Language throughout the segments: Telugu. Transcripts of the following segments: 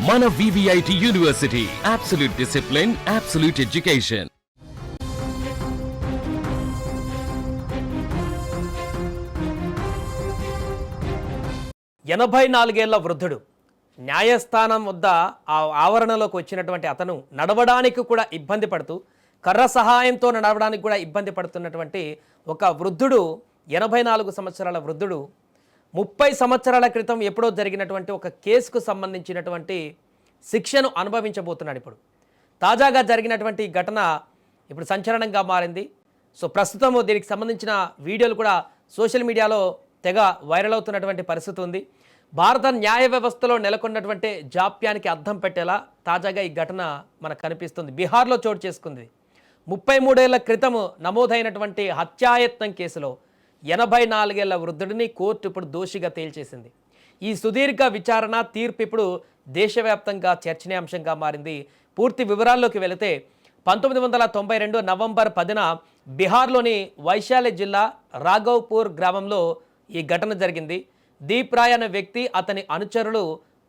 మన VVIT university, absolute discipline, absolute education. ఎనభై నాలుగేళ్ల వృద్ధుడు న్యాయస్థానం వద్ద ఆ ఆవరణలోకి వచ్చినటువంటి అతను నడవడానికి కూడా ఇబ్బంది పడుతూ కర్ర సహాయంతో నడవడానికి కూడా ఇబ్బంది పడుతున్నటువంటి ఒక వృద్ధుడు, 84 సంవత్సరాల వృద్ధుడు 30 సంవత్సరాల క్రితం ఎప్పుడో జరిగినటువంటి ఒక కేసుకు సంబంధించినటువంటి శిక్షను అనుభవించబోతున్నాడు. ఇప్పుడు తాజాగా జరిగినటువంటి ఘటన ఇప్పుడు సంచలనంగా మారింది. సో ప్రస్తుతం దీనికి సంబంధించిన వీడియోలు కూడా సోషల్ మీడియాలో తెగ వైరల్ అవుతున్నటువంటి పరిస్థితి ఉంది. భారత న్యాయ వ్యవస్థలో నెలకొన్నటువంటి జాప్యానికి అద్దం పెట్టేలా తాజాగా ఈ ఘటన మనకు కనిపిస్తుంది. బీహార్లో చోటు చేసుకుంది. 33 ఏళ్ల క్రితం నమోదైనటువంటి హత్యాయత్నం కేసులో 84 ఏళ్ల వృద్ధుడిని కోర్టు ఇప్పుడు దోషిగా తేల్చేసింది. ఈ సుదీర్ఘ విచారణ తీర్పు ఇప్పుడు దేశవ్యాప్తంగా చర్చనీయాంశంగా మారింది. పూర్తి వివరాల్లోకి వెళితే 1992 నవంబర్ 10న బీహార్లోని వైశాలి జిల్లా రాఘవ్పూర్ గ్రామంలో ఈ ఘటన జరిగింది. దీప్ రాయ్ అనే వ్యక్తి, అతని అనుచరులు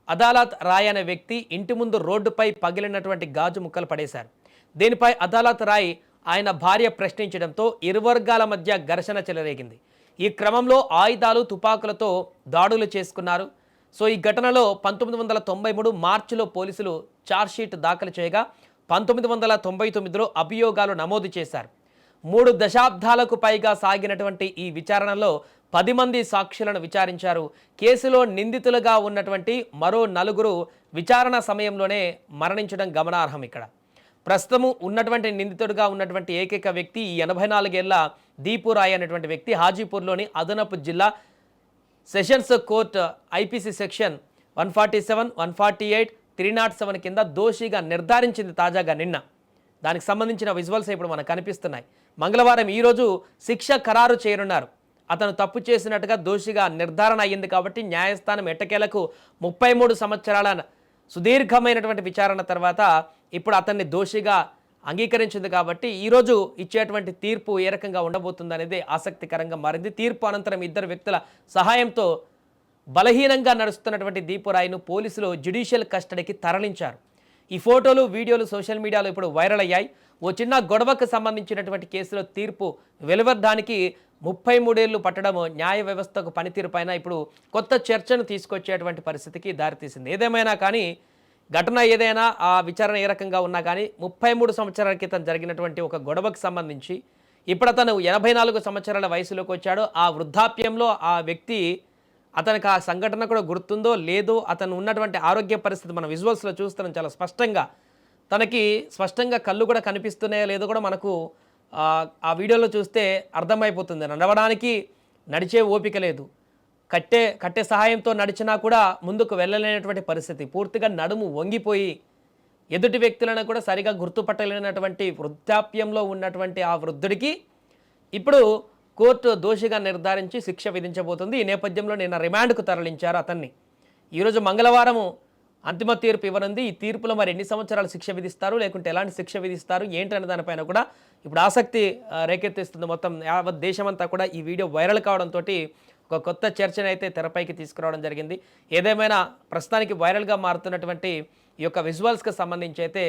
అదాలత్ రాయ్ అనే వ్యక్తి ఇంటి ముందు రోడ్డుపై పగిలినటువంటి గాజు ముక్కలు పడేశారు. దీనిపై అదాలత్ రాయ్ ఆయన భార్య ప్రశ్నించడంతో ఇరు వర్గాల మధ్య ఘర్షణ చెలరేగింది. ఈ క్రమంలో ఆయుధాలు, తుపాకులతో దాడులు చేసుకున్నారు. సో ఈ ఘటనలో 1993 మార్చిలో పోలీసులు ఛార్జ్షీట్ దాఖలు చేయగా 1999లో అభియోగాలు నమోదు చేశారు. 3 దశాబ్దాలకు పైగా సాగినటువంటి ఈ విచారణలో 10 మంది సాక్షులను విచారించారు. కేసులో నిందితులుగా ఉన్నటువంటి మరో 4 విచారణ సమయంలోనే మరణించడం గమనార్హం. ఇక్కడ ప్రస్తుతం ఉన్నటువంటి నిందితుడిగా ఉన్నటువంటి ఏకైక వ్యక్తి ఈ 84 ఏళ్ల దీపు రాయ్ అనేటువంటి వ్యక్తి హాజీపూర్లోని అదనపు జిల్లా సెషన్స్ కోర్టు IPC సెక్షన్ 147, 148, 307 కింద దోషిగా నిర్ధారించింది తాజాగా నిన్న. దానికి సంబంధించిన విజువల్స్ ఇప్పుడు మనకు కనిపిస్తున్నాయి. మంగళవారం ఈరోజు శిక్ష ఖరారు చేయనున్నారు. అతను తప్పు చేసినట్టుగా దోషిగా నిర్ధారణ అయ్యింది కాబట్టి న్యాయస్థానం ఎట్టకేలకు 33 సంవత్సరాల సుదీర్ఘమైనటువంటి విచారణ తర్వాత ఇప్పుడు అతన్ని దోషిగా అంగీకరించింది. కాబట్టి ఈరోజు ఇచ్చేటువంటి తీర్పు ఏ రకంగా ఉండబోతుంది అనేది ఆసక్తికరంగా మారింది. తీర్పు అనంతరం ఇద్దరు వ్యక్తుల సహాయంతో బలహీనంగా నడుస్తున్నటువంటి దీపు రాయ్ను పోలీసులు జ్యుడిషియల్ కస్టడీకి తరలించారు. ఈ ఫోటోలు, వీడియోలు సోషల్ మీడియాలో ఇప్పుడు వైరల్ అయ్యాయి. ఓ చిన్న గొడవకు సంబంధించినటువంటి కేసులో తీర్పు వెలువడడానికి 33 ఏళ్లు పట్టడం న్యాయ వ్యవస్థకు పనితీరు పైన ఇప్పుడు కొత్త చర్చను తీసుకొచ్చేటువంటి పరిస్థితికి దారితీసింది. ఏదేమైనా కానీ ఘటన ఏదైనా, ఆ విచారణ ఏ రకంగా ఉన్నా కానీ 33 సంవత్సరాల క్రితం జరిగినటువంటి ఒక గొడవకు సంబంధించి ఇప్పుడు అతను 84 సంవత్సరాల వయసులోకి వచ్చాడు. ఆ వృద్ధాప్యంలో ఆ వ్యక్తి, అతనికి ఆ సంఘటన కూడా గుర్తుందో లేదో, అతను ఉన్నటువంటి ఆరోగ్య పరిస్థితి మన విజువల్స్లో చూస్తున్నాం చాలా స్పష్టంగా. తనకి స్పష్టంగా కళ్ళు కూడా కనిపిస్తున్నాయో లేదో కూడా మనకు ఆ వీడియోలో చూస్తే అర్థమైపోతుంది. నడవడానికి నడిచే ఓపిక లేదు. కట్టె సహాయంతో నడిచినా కూడా ముందుకు వెళ్ళలేనటువంటి పరిస్థితి. పూర్తిగా నడుము వంగిపోయి ఎదుటి వ్యక్తులను కూడా సరిగా గుర్తుపట్టలేనటువంటి వృద్ధాప్యంలో ఉన్నటువంటి ఆ వృద్ధుడికి ఇప్పుడు కోర్టు దోషిగా నిర్ధారించి శిక్ష విధించబోతుంది. ఈ నేపథ్యంలో నిన్న రిమాండ్కు తరలించారు అతన్ని. ఈరోజు మంగళవారం అంతిమ తీర్పు ఇవ్వనుంది. ఈ తీర్పులో మరి ఎన్ని సంవత్సరాలు శిక్ష విధిస్తారు, లేకుంటే ఎలాంటి శిక్ష విధిస్తారు ఏంటనే దానిపైన కూడా ఇప్పుడు ఆసక్తి రేకెత్తిస్తుంది. మొత్తం యావత్ దేశమంతా కూడా ఈ వీడియో వైరల్ కావడంతో ఒక కొత్త చర్చను అయితే తెరపైకి తీసుకురావడం జరిగింది. ఏదేమైనా ప్రస్తుతానికి వైరల్గా మారుతున్నటువంటి ఈ యొక్క విజువల్స్కి సంబంధించి అయితే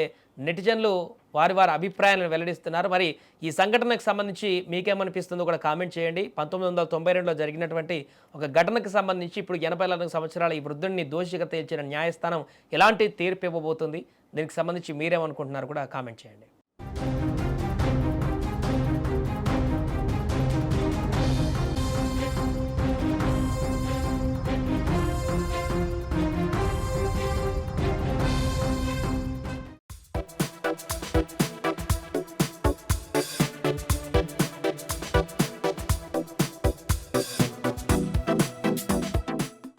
నెటిజన్లు వారి అభిప్రాయాలను వెల్లడిస్తున్నారు. మరి ఈ సంఘటనకు సంబంధించి మీకేమనిపిస్తుందో కూడా కామెంట్ చేయండి. 1992లో జరిగినటువంటి ఒక ఘటనకు సంబంధించి ఇప్పుడు 84 సంవత్సరాల ఈ వృద్ధుడిని దోషిగా తేల్చిన న్యాయస్థానం ఎలాంటి తీర్పు ఇవ్వబోతుంది, దీనికి సంబంధించి మీరేమనుకుంటున్నారు కూడా కామెంట్ చేయండి.